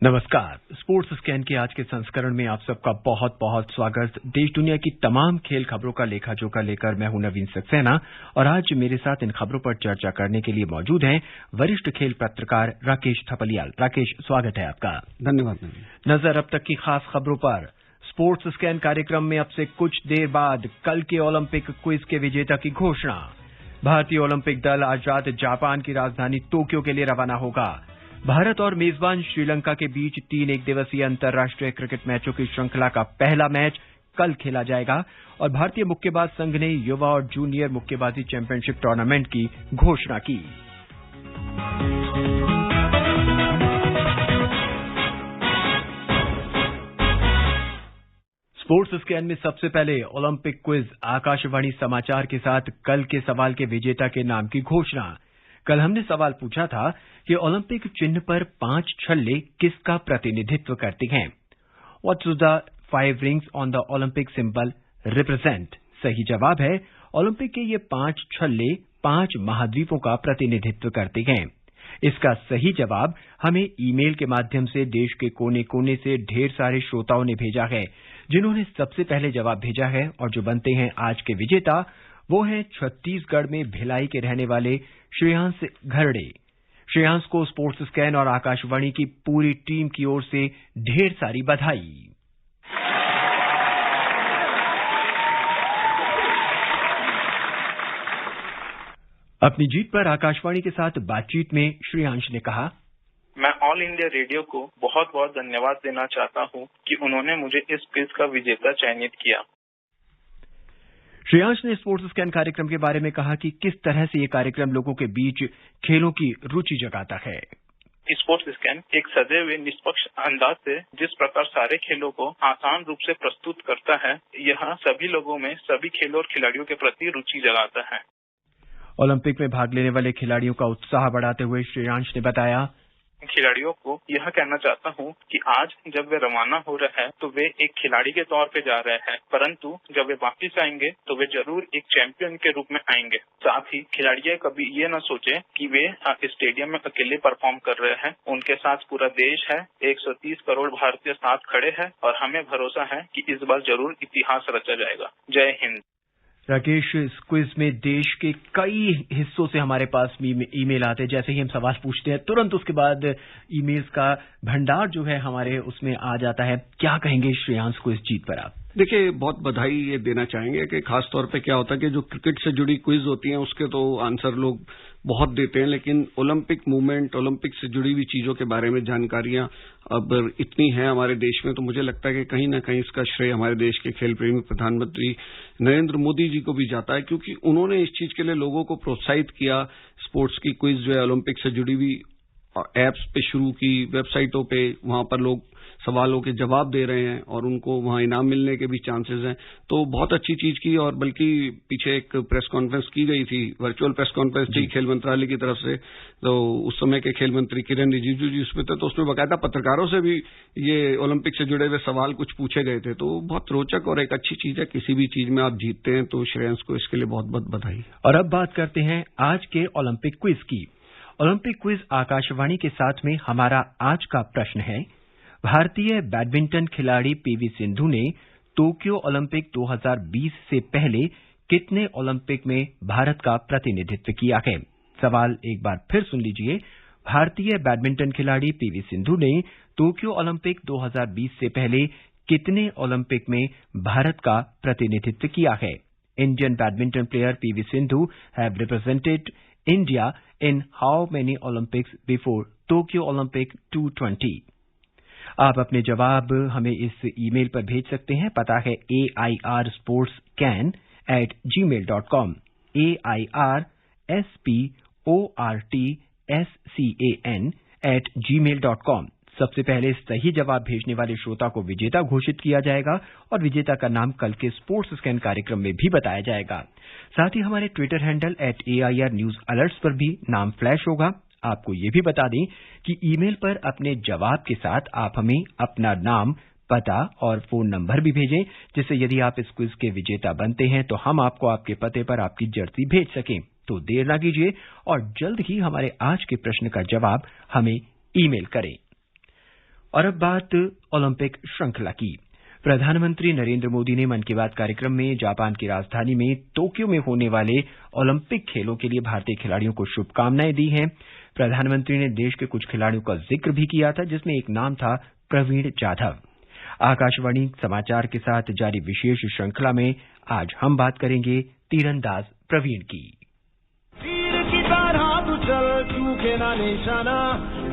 नमस्कार। Sports scan के आज के संस्करण में आप सबका बहुत बहुत स्वागत। देश दुनिया की तमाम खेल खबरों का लेखा जोखा लेकर मैं हूं नवीन सक्सेना और आज मेरे साथ इन खबरों पर चर्चा करने के लिए मौजूद हैं वरिष्ठ खेल पत्रकार राकेश थपलियाल। राकेश, स्वागत है आपका। धन्यवाद। नजर अब तक की खास खबरों पर। स्पोर्ट्स स्कैन कार्यक्रम में अब से कुछ देर बाद कल के ओलंपिक क्विज के विजेता की घोषणा। भारतीय ओलंपिक दल आज रात जापान की राजधानी टोक्यो के लिए रवाना होगा। भारत और मेजबान श्रीलंका के बीच 3 एकदिवसीय अंतर्राष्ट्रीय क्रिकेट मैचों की श्रृंखला का पहला मैच कल खेला जाएगा और भारतीय मुक्केबाज संघ ने युवा और जूनियर मुक्केबाजी चैंपियनशिप टूर्नामेंट की घोषणा की। स्पोर्ट्स स्कैन में सबसे पहले ओलंपिक क्विज आकाशवाणी समाचार के साथ कल के सवाल के विजेता के नाम की घोषणा। कल हमने सवाल पूछा था कि ओलंपिक चिन्ह पर 5 छल्ले किसका प्रतिनिधित्व करते हैं। What the 5 rings on the Olympic symbol represent? सही जवाब है ओलंपिक के ये 5 छल्ले 5 महाद्वीपों का प्रतिनिधित्व करते हैं। इसका सही जवाब हमें ईमेल के माध्यम से देश के कोने कोने से ढेर सारे श्रोताओं ने भेजा है। जिन्होंने सबसे पहले जवाब भेजा है और जो बनते हैं आज के विजेता, वो हैं छत्तीसगढ़ में भिलाई के रहने वाले श्रेयांश घरड़े। श्रेयांश को स्पोर्ट्स स्कैन और आकाशवाणी की पूरी टीम की ओर से ढेर सारी बधाई। अपनी जीत पर आकाशवाणी के साथ बातचीत में श्रेयांश ने कहा, मैं ऑल इंडिया रेडियो को बहुत बहुत धन्यवाद देना चाहता हूं कि उन्होंने मुझे इस क्विज का विजेता चयनित किया। श्रेयांश ने स्पोर्ट्स स्कैन कार्यक्रम के बारे में कहा कि किस तरह से ये कार्यक्रम लोगों के बीच खेलों की रुचि जगाता है। स्पोर्ट्स स्कैन एक सदैव हुए निष्पक्ष अंदाज से जिस प्रकार सारे खेलों को आसान रूप से प्रस्तुत करता है, यह सभी लोगों में सभी खेलों और खिलाड़ियों के प्रति रुचि जगाता है। ओलंपिक में भाग लेने वाले खिलाड़ियों का उत्साह बढ़ाते हुए श्रेयांश ने बताया, खिलाड़ियों को यह कहना चाहता हूं कि आज जब वे रवाना हो रहे हैं तो वे एक खिलाड़ी के तौर पे जा रहे हैं, परंतु जब वे वापस आएंगे तो वे जरूर एक चैंपियन के रूप में आएंगे। साथ ही खिलाड़ी कभी ये न सोचे कि वे स्टेडियम में अकेले परफॉर्म कर रहे हैं। उनके साथ पूरा देश है, 130 करोड़ भारतीय साथ खड़े हैं और हमें भरोसा है कि इस बार जरूर इतिहास रचा जाएगा। जय हिंद। राकेश, इस क्विज में देश के कई हिस्सों से हमारे पास ईमेल आते हैं। जैसे ही हम सवाल पूछते हैं तुरंत उसके बाद ईमेल्स का भंडार जो है हमारे उसमें आ जाता है। क्या कहेंगे श्रेयांश को इस जीत पर आप? देखिए, बहुत बधाई ये देना चाहेंगे कि खास तौर पे क्या होता है कि जो क्रिकेट से जुड़ी क्विज होती हैं उसके तो आंसर लोग बहुत देते हैं, लेकिन ओलंपिक मूवमेंट, ओलंपिक से जुड़ी हुई चीजों के बारे में जानकारियां अब इतनी हैं हमारे देश में, तो मुझे लगता है कि कहीं ना कहीं इसका श्रेय हमारे देश के खेल प्रेमी प्रधानमंत्री नरेंद्र मोदी जी को भी जाता है, क्योंकि उन्होंने इस चीज के लिए लोगों को प्रोत्साहित किया। स्पोर्ट्स की क्विज जो है ओलंपिक से जुड़ी हुई ऐप्स पे शुरू की, वेबसाइटों पे, वहां पर लोग सवालों के जवाब दे रहे हैं और उनको वहां इनाम मिलने के भी चांसेस हैं। तो बहुत अच्छी चीज की, और बल्कि पीछे एक प्रेस कॉन्फ्रेंस की गई थी, वर्चुअल प्रेस कॉन्फ्रेंस थी खेल मंत्रालय की तरफ से, तो उस समय के खेल मंत्री किरण रिजिजू जी उसमें थे, तो उसमें बाकायदा पत्रकारों से भी ये ओलंपिक से जुड़े हुए सवाल कुछ पूछे गए थे। तो बहुत रोचक और एक अच्छी चीज है। किसी भी चीज में आप जीतते हैं तो श्रेयांश को इसके लिए बहुत बहुत बधाई। और अब बात करते हैं आज के ओलंपिक क्विज की। ओलंपिक क्विज आकाशवाणी के साथ में हमारा आज का प्रश्न है, भारतीय बैडमिंटन खिलाड़ी पीवी सिंधु ने टोक्यो ओलंपिक 2020 से पहले कितने ओलंपिक में भारत का प्रतिनिधित्व किया है? सवाल एक बार फिर सुन लीजिए। भारतीय बैडमिंटन खिलाड़ी पीवी सिंधु ने टोक्यो ओलंपिक 2020 से पहले कितने ओलंपिक में भारत का प्रतिनिधित्व किया है? Indian badminton player PV Sindhu have represented India in how many Olympics before Tokyo Olympic 2020? आप अपने जवाब हमें इस ईमेल पर भेज सकते हैं। पता है airsportscan@gmail.com, airsportscan@gmail.com। सबसे पहले सही जवाब भेजने वाले श्रोता को विजेता घोषित किया जाएगा और विजेता का नाम कल के स्पोर्ट्स स्कैन कार्यक्रम में भी बताया जाएगा। साथ ही हमारे Twitter handle @AIR news alerts पर भी नाम फ्लैश होगा। आपको ये भी बता दें कि ईमेल पर अपने जवाब के साथ आप हमें अपना नाम, पता और फोन नंबर भी भेजें, जिससे यदि आप इस क्विज के विजेता बनते हैं तो हम आपको आपके पते पर आपकी जर्सी भेज सकें। तो देर ना कीजिए और जल्द ही हमारे आज के प्रश्न का जवाब हमें ईमेल करें। और अब बात ओलंपिक श्रृंखला की। प्रधानमंत्री नरेंद्र मोदी ने मन की बात कार्यक्रम में जापान की राजधानी में टोक्यो में होने वाले ओलंपिक खेलों के लिए भारतीय खिलाड़ियों को शुभकामनाएं दी हैं। प्रधानमंत्री ने देश के कुछ खिलाड़ियों का जिक्र भी किया था, जिसमें एक नाम था प्रवीण जाधव। आकाशवाणी समाचार के साथ जारी विशेष श्रृंखला में आज हम बात करेंगे तीरंदाज प्रवीण की। तीर की तरह तू चल, चूके ना निशाना,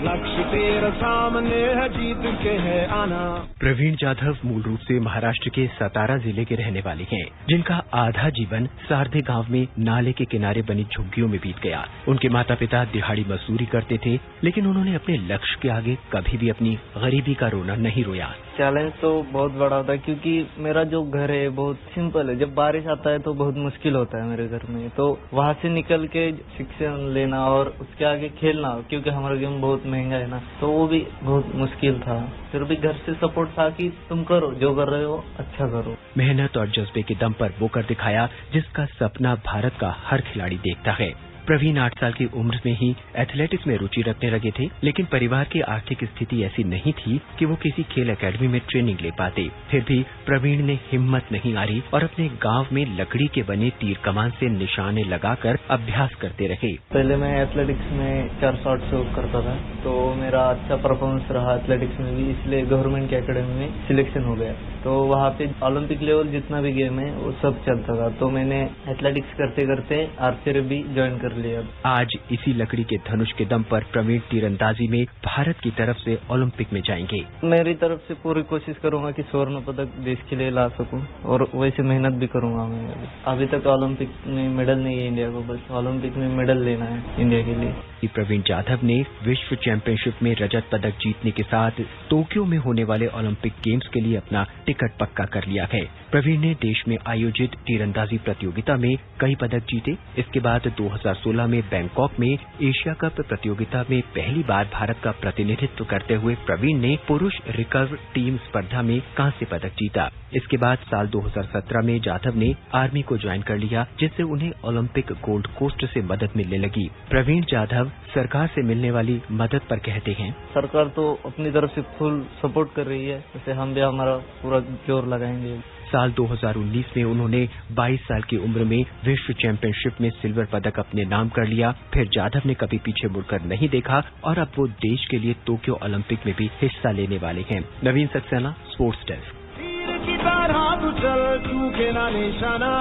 लक्ष्य तेरा सामने है, जीत के है आना। प्रवीण जाधव मूल रूप से महाराष्ट्र के सतारा जिले के रहने वाले हैं, जिनका आधा जीवन सारधे गांव में नाले के किनारे बनी झुग्गियों में बीत गया। उनके माता पिता दिहाड़ी मजदूरी करते थे, लेकिन उन्होंने अपने लक्ष्य के आगे कभी भी अपनी गरीबी का रोना नहीं रोया। चैलेंज तो बहुत बड़ा होता है, क्योंकि मेरा जो घर है बहुत सिंपल है। जब बारिश आता है तो बहुत मुश्किल होता है मेरे घर में, तो वहाँ से निकल के शिक्षा लेना और उसके आगे खेलना, क्योंकि हमारा गेम बहुत महंगा है ना, तो वो भी बहुत मुश्किल था। फिर भी घर से सपोर्ट था कि तुम करो, जो कर रहे हो अच्छा करो। मेहनत और जज्बे के दम पर वो कर दिखाया जिसका सपना भारत का हर खिलाड़ी देखता है। प्रवीण 8 साल की उम्र में ही एथलेटिक्स में रुचि रखने लगे थे, लेकिन परिवार की आर्थिक स्थिति ऐसी नहीं थी कि वो किसी खेल एकेडमी में ट्रेनिंग ले पाते। फिर भी प्रवीण ने हिम्मत नहीं हारी और अपने गांव में लकड़ी के बने तीर कमान से निशाने लगाकर अभ्यास करते रहे। पहले मैं एथलेटिक्स में 400-800 करता था, तो मेरा अच्छा परफॉर्मेंस रहा एथलेटिक्स में भी, इसलिए गवर्नमेंट की एकेडमी में सिलेक्शन हो गया। तो वहाँ पे ओलंपिक लेवल जितना भी गेम है वो सब चलता था, तो मैंने एथलेटिक्स करते करते आर्चरी भी ज्वाइन कर लिया। आज इसी लकड़ी के धनुष के दम पर प्रवीण तीरंदाजी में भारत की तरफ से ओलंपिक में जाएंगे। मेरी तरफ से पूरी कोशिश करूंगा कि स्वर्ण पदक देश के लिए ला सकूं, और वैसे मेहनत भी करूंगा मैं। अभी तक ओलंपिक में मेडल नहीं है इंडिया को, बस ओलंपिक में मेडल लेना है इंडिया के लिए। प्रवीण जाधव ने विश्व चैंपियनशिप में रजत पदक जीतने के साथ टोक्यो में होने वाले ओलंपिक गेम्स के लिए अपना टिकट पक्का कर लिया है। प्रवीण ने देश में आयोजित तीरंदाजी प्रतियोगिता में कई पदक जीते। इसके बाद 2016 में बैंकॉक में एशिया कप प्रतियोगिता में पहली बार भारत का प्रतिनिधित्व करते हुए प्रवीण ने पुरुष रिकर्व टीम स्पर्धा में कांस्य पदक जीता। इसके बाद साल 2017 में जाधव ने आर्मी को ज्वाइन कर लिया, जिससे उन्हें ओलंपिक गोल्ड कोस्ट से मदद मिलने लगी। प्रवीण जाधव सरकार से मिलने वाली मदद पर कहते हैं, सरकार तो अपनी तरफ से फुल सपोर्ट कर रही है, जैसे हम भी हमारा पूरा जोर लगाएंगे। साल 2019 में उन्होंने 22 साल की उम्र में विश्व चैंपियनशिप में सिल्वर पदक अपने नाम कर लिया। फिर जाधव ने कभी पीछे मुड़कर नहीं देखा और अब वो देश के लिए टोक्यो ओलंपिक में भी हिस्सा लेने वाले हैं। नवीन सक्सेना, स्पोर्ट्स डेस्क। तीर की तरह तू चल, चूके ना निशाना,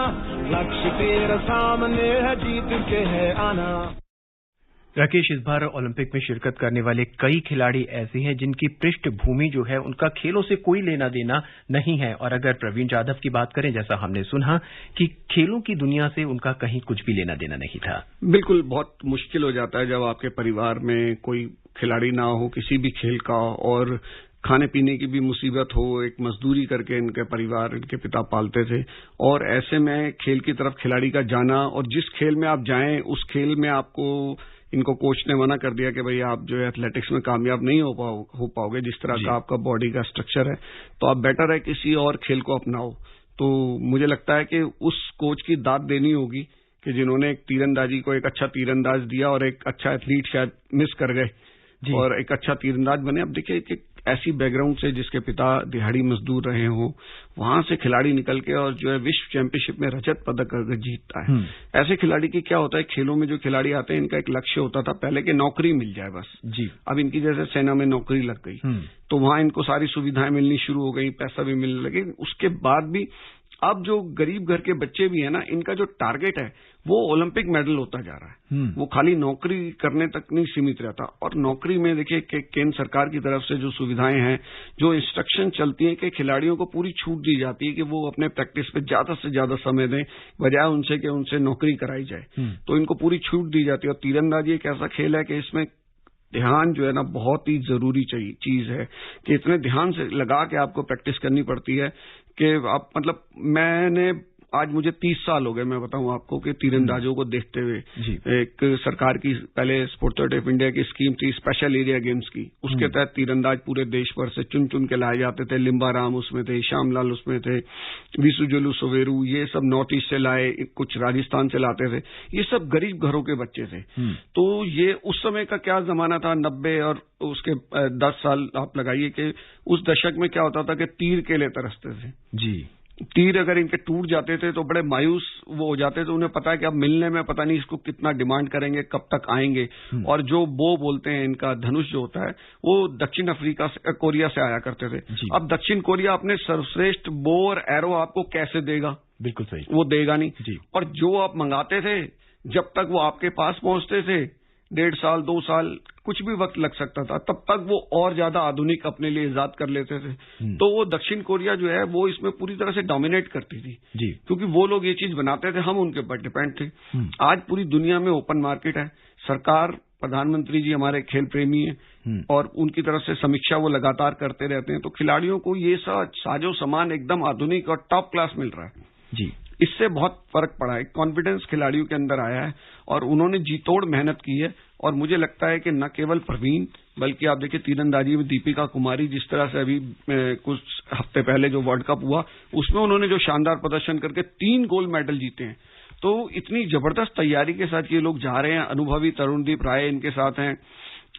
लक्ष्य तेरा सामने है, जीत के है आना। राकेश, इस बार ओलंपिक में शिरकत करने वाले कई खिलाड़ी ऐसे हैं जिनकी पृष्ठभूमि जो है उनका खेलों से कोई लेना देना नहीं है, और अगर प्रवीण जाधव की बात करें, जैसा हमने सुना कि खेलों की दुनिया से उनका कहीं कुछ भी लेना देना नहीं था। बिल्कुल, बहुत मुश्किल हो जाता है जब आपके परिवार में कोई खिलाड़ी ना हो किसी भी खेल का, और खाने पीने की भी मुसीबत हो। एक मजदूरी करके इनके परिवार, इनके पिता पालते थे, और ऐसे में खेल की तरफ खिलाड़ी का जाना, और जिस खेल में आप जाएं उस खेल में आपको इनको कोच ने मना कर दिया कि भाई आप जो है एथलेटिक्स में कामयाब नहीं हो पाओगे, जिस तरह का आपका बॉडी का स्ट्रक्चर है, तो आप बेटर है किसी और खेल को अपनाओ। तो मुझे लगता है कि उस कोच की दाद देनी होगी कि जिन्होंने एक तीरंदाजी को एक अच्छा तीरंदाज दिया और एक अच्छा एथलीट शायद मिस कर गए और एक अच्छा तीरंदाज बने। अब देखिए कि ऐसी बैकग्राउंड से जिसके पिता दिहाड़ी मजदूर रहे हों, वहां से खिलाड़ी निकल के और जो है विश्व चैंपियनशिप में रजत पदक अगर जीतता है, ऐसे खिलाड़ी की क्या होता है, खेलों में जो खिलाड़ी आते हैं इनका एक लक्ष्य होता था पहले कि नौकरी मिल जाए बस जी। अब इनकी जैसे सेना में नौकरी लग गई तो वहां इनको सारी सुविधाएं मिलनी शुरू हो गई, पैसा भी मिलने लगे। उसके बाद भी अब जो गरीब घर के बच्चे भी है ना, इनका जो टारगेट है वो ओलंपिक मेडल होता जा रहा है। वो खाली नौकरी करने तक नहीं सीमित रहता। और नौकरी में देखिए कि केंद्र सरकार की तरफ से जो सुविधाएं हैं, जो इंस्ट्रक्शन चलती हैं कि खिलाड़ियों को पूरी छूट दी जाती है कि वो अपने प्रैक्टिस पे ज्यादा से ज्यादा समय दें, बजाय उनसे कि उनसे नौकरी कराई जाए, तो इनको पूरी छूट दी जाती है। और तीरंदाजी एक ऐसा खेल है कि इसमें ध्यान जो है ना बहुत ही जरूरी चीज है कि इतने ध्यान से लगा के आपको प्रैक्टिस करनी पड़ती है कि आप मतलब मैंने आज मुझे 30 साल हो गए, मैं बताऊं आपको, कि तीरंदाजों को देखते हुए। एक सरकार की पहले स्पोर्ट्स अथॉरिटी ऑफ इंडिया की स्कीम थी स्पेशल एरिया गेम्स की, उसके तहत तीरंदाज पूरे देश भर से चुन चुन के लाए जाते थे। लिम्बाराम उसमें थे, श्यामलाल उसमें थे, विसुजुलू सोवेरू, ये सब नॉर्थ ईस्ट से लाए, कुछ राजस्थान से लाते थे। ये सब गरीब घरों के बच्चे थे। तो ये उस समय का क्या जमाना था, 90 और उसके 10 साल आप लगाइए कि उस दशक में क्या होता था कि तीर के लिए तरसते थे जी। तीर अगर इनके टूट जाते थे तो बड़े मायूस वो हो जाते थे। उन्हें पता है कि अब मिलने में पता नहीं इसको कितना डिमांड करेंगे, कब तक आएंगे। और जो बो बोलते हैं, इनका धनुष जो होता है, वो दक्षिण अफ्रीका से, कोरिया से आया करते थे। अब दक्षिण कोरिया अपने सर्वश्रेष्ठ बो और एरो आपको कैसे देगा? बिल्कुल सही, वो देगा नहीं जी। और जो आप मंगाते थे, जब तक वो आपके पास पहुंचते थे 1.5 साल 2 साल कुछ भी वक्त लग सकता था, तब तक वो और ज्यादा आधुनिक अपने लिए इजाद कर लेते थे। तो वो दक्षिण कोरिया जो है वो इसमें पूरी तरह से डोमिनेट करती थी जी, क्योंकि वो लोग ये चीज बनाते थे, हम उनके ऊपर डिपेंड थे। आज पूरी दुनिया में ओपन मार्केट है। सरकार, प्रधानमंत्री जी हमारे खेल प्रेमी हैं और उनकी तरफ से समीक्षा वो लगातार करते रहते हैं। तो खिलाड़ियों को ये साजो सामान एकदम आधुनिक और टॉप क्लास मिल रहा है जी। इससे बहुत फर्क पड़ा है, कॉन्फिडेंस खिलाड़ियों के अंदर आया है और उन्होंने जी तोड़ मेहनत की है। और मुझे लगता है कि न केवल प्रवीण, बल्कि आप देखिए तीरंदाजी में दीपिका कुमारी, जिस तरह से अभी कुछ हफ्ते पहले जो वर्ल्ड कप हुआ उसमें उन्होंने जो शानदार प्रदर्शन करके 3 गोल्ड मेडल जीते हैं। तो इतनी जबरदस्त तैयारी के साथ ये लोग जा रहे हैं। अनुभवी तरुणदीप राय इनके साथ हैं,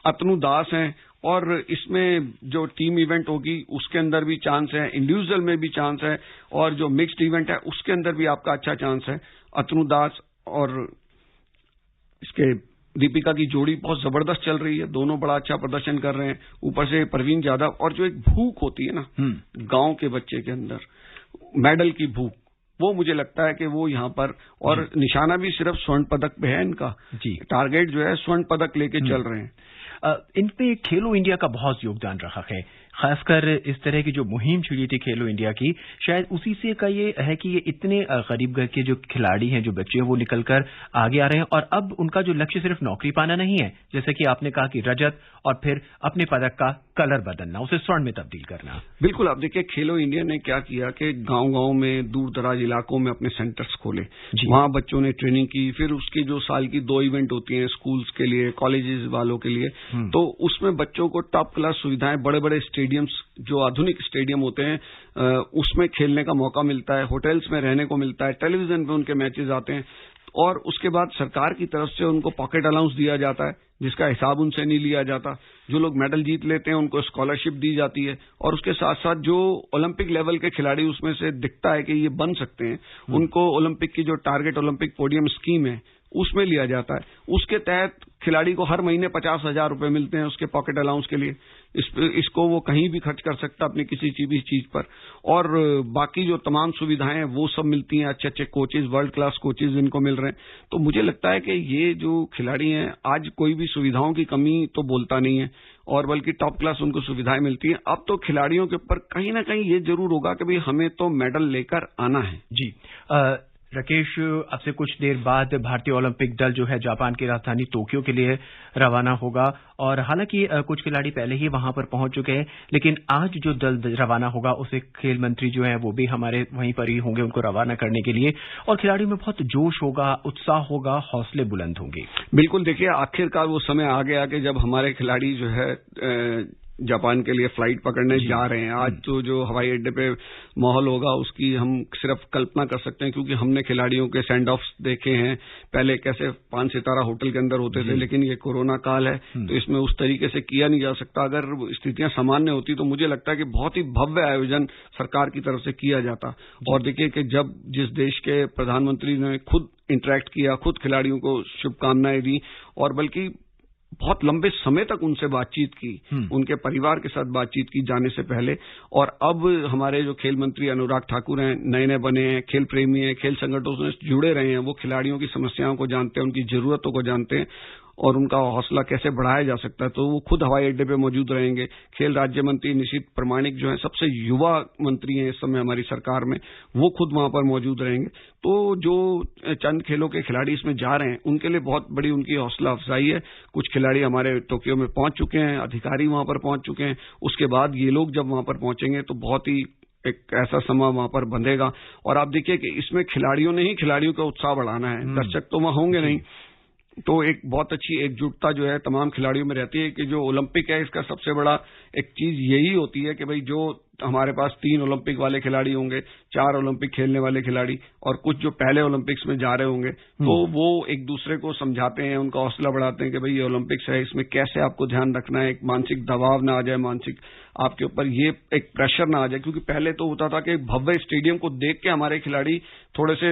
अतनु दास हैं, और इसमें जो टीम इवेंट होगी उसके अंदर भी चांस है, इंडिविजुअल में भी चांस है, और जो मिक्स्ड इवेंट है उसके अंदर भी आपका अच्छा चांस है। अतनु दास और इसके दीपिका की जोड़ी बहुत जबरदस्त चल रही है, दोनों बड़ा अच्छा प्रदर्शन कर रहे हैं। ऊपर से प्रवीण यादव, और जो एक भूख होती है ना गांव के बच्चे के अंदर, मेडल की भूख, वो मुझे लगता है कि वो यहाँ पर, और निशाना भी सिर्फ स्वर्ण पदक पे है इनका जी, टारगेट जो है स्वर्ण पदक लेके चल रहे हैं। इनपे खेलो इंडिया का बहुत योगदान रहा है, खासकर इस तरह की जो मुहिम छिड़ी थी खेलो इंडिया की, शायद उसी से का ये है कि ये इतने गरीब घर के जो खिलाड़ी हैं, जो बच्चे हैं, वो निकलकर आगे आ रहे हैं। और अब उनका जो लक्ष्य सिर्फ नौकरी पाना नहीं है, जैसे कि आपने कहा कि रजत, और फिर अपने पदक का कलर बदलना, उसे स्वर्ण में तब्दील करना। बिल्कुल, आप देखिए खेलो इंडिया ने क्या किया कि गांव-गांव में, दूर दराज इलाकों में अपने सेंटर्स खोले, वहां बच्चों ने ट्रेनिंग की। फिर उसकी जो साल की 2 इवेंट होती हैं स्कूल्स के लिए, कॉलेजेस वालों के लिए, तो उसमें बच्चों को टॉप क्लास सुविधाएं, बड़े बड़े स्टेडियम्स, जो आधुनिक स्टेडियम होते हैं, उसमें खेलने का मौका मिलता है, होटल्स में रहने को मिलता है, टेलीविजन पे उनके मैचेस आते हैं। और उसके बाद सरकार की तरफ से उनको पॉकेट अलाउंस दिया जाता है, जिसका हिसाब उनसे नहीं लिया जाता। जो लोग मेडल जीत लेते हैं उनको स्कॉलरशिप दी जाती है, और उसके साथ साथ जो ओलंपिक लेवल के खिलाड़ी उसमें से दिखता है कि ये बन सकते हैं, उनको ओलंपिक की जो टारगेट ओलंपिक पोडियम स्कीम है उसमें लिया जाता है। उसके तहत खिलाड़ी को हर महीने 50,000 रुपए मिलते हैं उसके पॉकेट अलाउंस के लिए। इसको वो कहीं भी खर्च कर सकता अपनी किसी भी चीज पर। और बाकी जो तमाम सुविधाएं हैं वो सब मिलती हैं, अच्छे अच्छे कोचेज, वर्ल्ड क्लास कोचेज इनको मिल रहे हैं। तो मुझे लगता है कि ये जो खिलाड़ी हैं, आज कोई भी सुविधाओं की कमी तो बोलता नहीं है, और बल्कि टॉप क्लास उनको सुविधाएं मिलती हैं। अब तो खिलाड़ियों के ऊपर कहीं ना कहीं ये जरूर होगा कि भाई हमें तो मेडल लेकर आना है जी। राकेश, अब से कुछ देर बाद भारतीय ओलंपिक दल जो है जापान की राजधानी टोक्यो के लिए रवाना होगा, और हालांकि कुछ खिलाड़ी पहले ही वहां पर पहुंच चुके हैं, लेकिन आज जो दल रवाना होगा उसे खेल मंत्री जो है वो भी हमारे वहीं पर ही होंगे उनको रवाना करने के लिए, और खिलाड़ियों में बहुत जोश होगा, उत्साह होगा, हौसले बुलंद होंगे। बिल्कुल, देखिए आखिरकार वो समय आ गया कि जब हमारे खिलाड़ी जो है जापान के लिए फ्लाइट पकड़ने जा रहे हैं। आज तो जो हवाई अड्डे पे माहौल होगा उसकी हम सिर्फ कल्पना कर सकते हैं, क्योंकि हमने खिलाड़ियों के सेंड ऑफ्स देखे हैं, पहले कैसे 5 सितारा होटल के अंदर होते थे, लेकिन ये कोरोना काल है तो इसमें उस तरीके से किया नहीं जा सकता। अगर स्थितियां सामान्य होती तो मुझे लगता है कि बहुत ही भव्य आयोजन सरकार की तरफ से किया जाता। और देखिए कि जब जिस देश के प्रधानमंत्री ने खुद इंटरेक्ट किया, खुद खिलाड़ियों को शुभकामनाएं दी, और बल्कि बहुत लंबे समय तक उनसे बातचीत की, उनके परिवार के साथ बातचीत की जाने से पहले। और अब हमारे जो खेल मंत्री अनुराग ठाकुर हैं, नए नए बने हैं, खेल प्रेमी हैं, खेल संगठनों से जुड़े रहे हैं, वो खिलाड़ियों की समस्याओं को जानते हैं, उनकी जरूरतों को जानते हैं, और उनका हौसला कैसे बढ़ाया जा सकता है। तो वो खुद हवाई अड्डे पे मौजूद रहेंगे। खेल राज्य मंत्री निशित प्रमाणिक जो है, सबसे युवा मंत्री हैं इस समय हमारी सरकार में, वो खुद वहां पर मौजूद रहेंगे। तो जो चंद खेलों के खिलाड़ी इसमें जा रहे हैं उनके लिए बहुत बड़ी उनकी हौसला अफजाई है। कुछ खिलाड़ी हमारे टोक्यो में पहुंच चुके हैं, अधिकारी वहां पर पहुंच चुके हैं। उसके बाद ये लोग जब वहां पर पहुंचेंगे तो बहुत ही एक ऐसा समा वहां पर बंधेगा। और आप देखिए कि इसमें खिलाड़ियों ने ही खिलाड़ियों का उत्साह बढ़ाना है, दर्शक तो वहां होंगे नहीं। तो एक बहुत अच्छी एकजुटता जो है तमाम खिलाड़ियों में रहती है कि जो ओलंपिक है इसका सबसे बड़ा एक चीज यही होती है कि भाई जो हमारे पास 3 ओलंपिक वाले खिलाड़ी होंगे, 4 ओलंपिक खेलने वाले खिलाड़ी और कुछ जो पहले ओलंपिक्स में जा रहे होंगे, तो वो एक दूसरे को समझाते हैं, उनका हौसला बढ़ाते हैं कि भाई ये ओलंपिक्स है, इसमें कैसे आपको ध्यान रखना है, एक मानसिक दबाव ना आ जाए, मानसिक आपके ऊपर ये एक प्रेशर ना आ जाए। क्योंकि पहले तो होता था कि भव्य स्टेडियम को देख के हमारे खिलाड़ी थोड़े से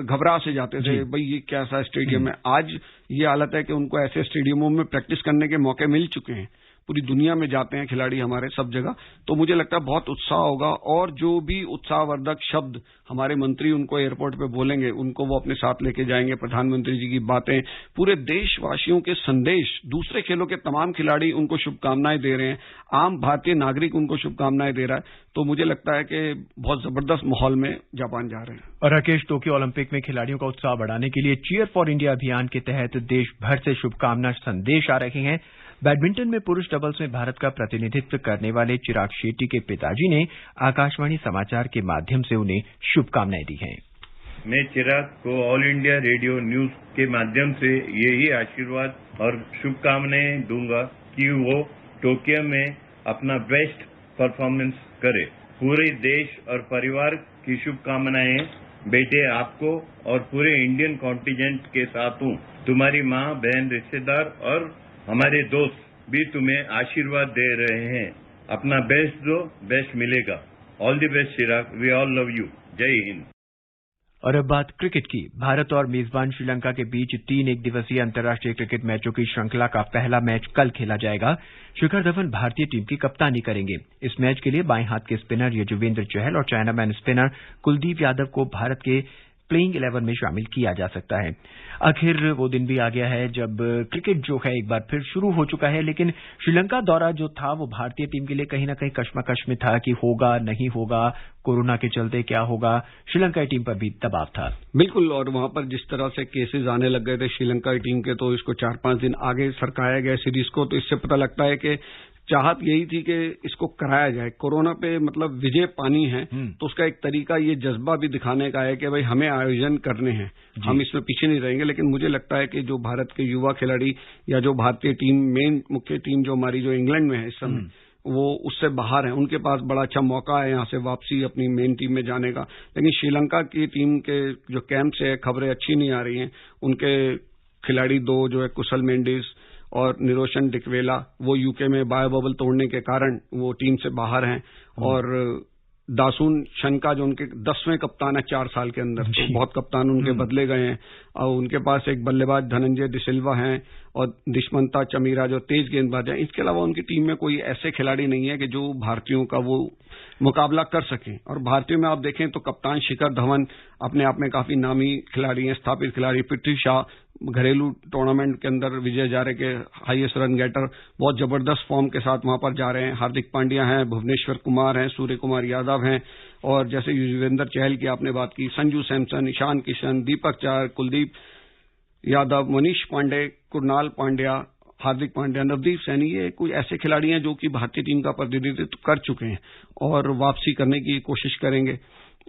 घबरा से जाते थे, भाई ये कैसा स्टेडियम है। आज ये हालत है कि उनको ऐसे स्टेडियमों में प्रैक्टिस करने के मौके मिल चुके हैं, पूरी दुनिया में जाते हैं खिलाड़ी हमारे सब जगह। तो मुझे लगता है बहुत उत्साह होगा और जो भी उत्साहवर्धक शब्द हमारे मंत्री उनको एयरपोर्ट पे बोलेंगे उनको वो अपने साथ लेके जाएंगे। प्रधानमंत्री जी की बातें, पूरे देशवासियों के संदेश, दूसरे खेलों के तमाम खिलाड़ी उनको शुभकामनाएं दे रहे हैं, आम भारतीय नागरिक उनको शुभकामनाएं दे रहा है। तो मुझे लगता है कि बहुत जबरदस्त माहौल में जापान जा रहे हैं। और राकेश, टोक्यो ओलंपिक में खिलाड़ियों का उत्साह बढ़ाने के लिए चीयर फॉर इंडिया अभियान के तहत देश भर से शुभकामना संदेश आ रहे हैं। बैडमिंटन में पुरुष डबल्स में भारत का प्रतिनिधित्व करने वाले चिराग शेट्टी के पिताजी ने आकाशवाणी समाचार के माध्यम से उन्हें शुभकामनाएं दी हैं। मैं चिराग को ऑल इंडिया रेडियो न्यूज के माध्यम से यही आशीर्वाद और शुभकामनाएं दूंगा कि वो टोक्यो में अपना बेस्ट परफॉर्मेंस करे। पूरे देश और परिवार की शुभकामनाएं बेटे आपको और पूरे इंडियन कॉन्टिजेंट के साथ हूँ। तुम्हारी माँ, बहन, रिश्तेदार और हमारे दोस्त भी तुम्हें आशीर्वाद दे रहे हैं। अपना बेस्ट दो, बेस्ट मिलेगा। All the best Chirag, we all love you. जय हिंद। और अब बात क्रिकेट की। भारत और मेजबान श्रीलंका के बीच 3 एक दिवसीय अंतर्राष्ट्रीय क्रिकेट मैचों की श्रृंखला का पहला मैच कल खेला जाएगा। शिखर धवन भारतीय टीम की कप्तानी करेंगे। इस मैच के लिए बाएं हाथ के स्पिनर यजुवेंद्र चहल और चाइनामैन स्पिनर कुलदीप यादव को भारत के प्लेइंग 11 में शामिल किया जा सकता है। आखिर वो दिन भी आ गया है जब क्रिकेट जो है एक बार फिर शुरू हो चुका है, लेकिन श्रीलंका दौरा जो था वो भारतीय टीम के लिए कहीं ना कहीं कश्मकश में था कि होगा नहीं होगा, कोरोना के चलते क्या होगा। श्रीलंका टीम पर भी दबाव था। बिल्कुल, और वहां पर जिस तरह से केसेस आने लग गए थे श्रीलंका टीम के, तो इसको 4-5 दिन आगे सरकाया गया सीरीज को। तो इससे पता लगता है कि चाहत यही थी कि इसको कराया जाए। कोरोना पे मतलब विजय पानी है, तो उसका एक तरीका ये जज्बा भी दिखाने का है कि भाई हमें आयोजन करने हैं, हम इसमें पीछे नहीं रहेंगे। लेकिन मुझे लगता है कि जो भारत के युवा खिलाड़ी या जो भारतीय टीम, मेन मुख्य टीम जो हमारी जो इंग्लैंड में है इस समय, वो उससे बाहर है। उनके पास बड़ा अच्छा मौका है यहाँ से वापसी अपनी मेन टीम में जाने का। लेकिन श्रीलंका की टीम के जो कैंप से खबरें अच्छी नहीं आ रही हैं। उनके खिलाड़ी 2 जो है कुशल मेंडिस और निरोशन डिकवेला, वो यूके में बायो बबल तोड़ने के कारण वो टीम से बाहर हैं। और दासून शनका जो उनके 10वें कप्तान है 4 साल के अंदर, तो बहुत कप्तान उनके बदले गए हैं। और उनके पास एक बल्लेबाज धनंजय डिसिल्वा हैं और दिशमंता चमीरा जो तेज गेंदबाज हैं। इसके अलावा उनकी टीम में कोई ऐसे खिलाड़ी नहीं है कि जो भारतीयों का वो मुकाबला कर सकें। और भारतीयों में आप देखें तो कप्तान शिखर धवन अपने आप में काफी नामी खिलाड़ी हैं, स्थापित खिलाड़ी। पृथ्वी शाह घरेलू टूर्नामेंट के अंदर विजय हजारे के हाईएस्ट रन गेटर, बहुत जबरदस्त फॉर्म के साथ वहां पर जा रहे हैं। हार्दिक पांड्या हैं, भुवनेश्वर कुमार हैं, सूर्य कुमार यादव हैं, और जैसे युजवेंद्र चहल की आपने बात की, संजू सैमसन, ईशान किशन, दीपक चार, कुलदीप यादव, मनीष पांडे, कुणाल पांड्या, हार्दिक पांड्या, नवदीप सैनी, ये कुछ ऐसे खिलाड़ी हैं जो कि भारतीय टीम का प्रतिनिधित्व कर चुके हैं और वापसी करने की कोशिश करेंगे।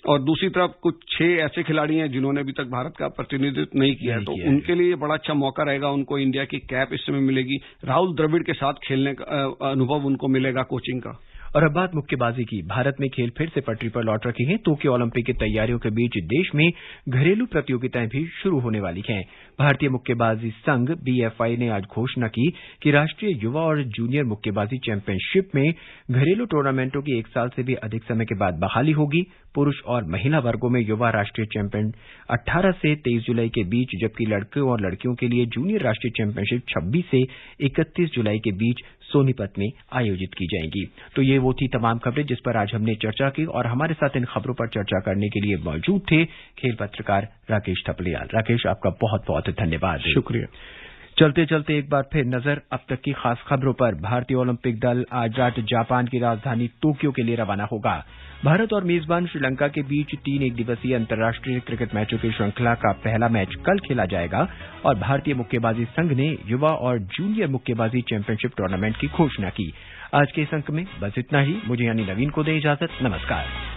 और दूसरी तरफ कुछ 6 ऐसे खिलाड़ी हैं जिन्होंने अभी तक भारत का प्रतिनिधित्व नहीं किया है, तो उनके लिए बड़ा अच्छा मौका रहेगा। उनको इंडिया की कैप इस समय मिलेगी, राहुल द्रविड़ के साथ खेलने का अनुभव उनको मिलेगा कोचिंग का। और अब बात मुक्केबाजी की। भारत में खेल फिर से पटरी पर लौट रखे हैं। टोक्यो ओलंपिक की तैयारियों के बीच देश में घरेलू प्रतियोगिताएं भी शुरू होने वाली हैं। भारतीय मुक्केबाजी संघ BFI ने आज घोषणा की कि राष्ट्रीय युवा और जूनियर मुक्केबाजी चैंपियनशिप में घरेलू टूर्नामेंटों की 1 साल से भी अधिक समय के बाद बहाली होगी। पुरुष और महिला वर्गों में युवा राष्ट्रीय चैंपियन 18 से 23 जुलाई के बीच, जबकि लड़कों और लड़कियों के लिए जूनियर राष्ट्रीय चैंपियनशिप 26 से 31 जुलाई के बीच सोनीपत में आयोजित की जाएंगी। तो ये वो थी तमाम खबरें जिस पर आज हमने चर्चा की, और हमारे साथ इन खबरों पर चर्चा करने के लिए मौजूद थे खेल पत्रकार राकेश थपलियाल। राकेश, आपका बहुत बहुत धन्यवाद। शुक्रिया। चलते चलते एक बार फिर नजर अब तक की खास खबरों पर। भारतीय ओलंपिक दल आज रात जापान की राजधानी टोक्यो के लिए रवाना होगा। भारत और मेजबान श्रीलंका के बीच 3 एक दिवसीय अंतर्राष्ट्रीय क्रिकेट मैचों की श्रृंखला का पहला मैच कल खेला जाएगा, और भारतीय मुक्केबाजी संघ ने युवा और जूनियर मुक्केबाजी चैंपियनशिप टूर्नामेंट की घोषणा की। आज के इस अंक में बस इतना ही। मुझे यानी नवीन को दे इजाजत। नमस्कार।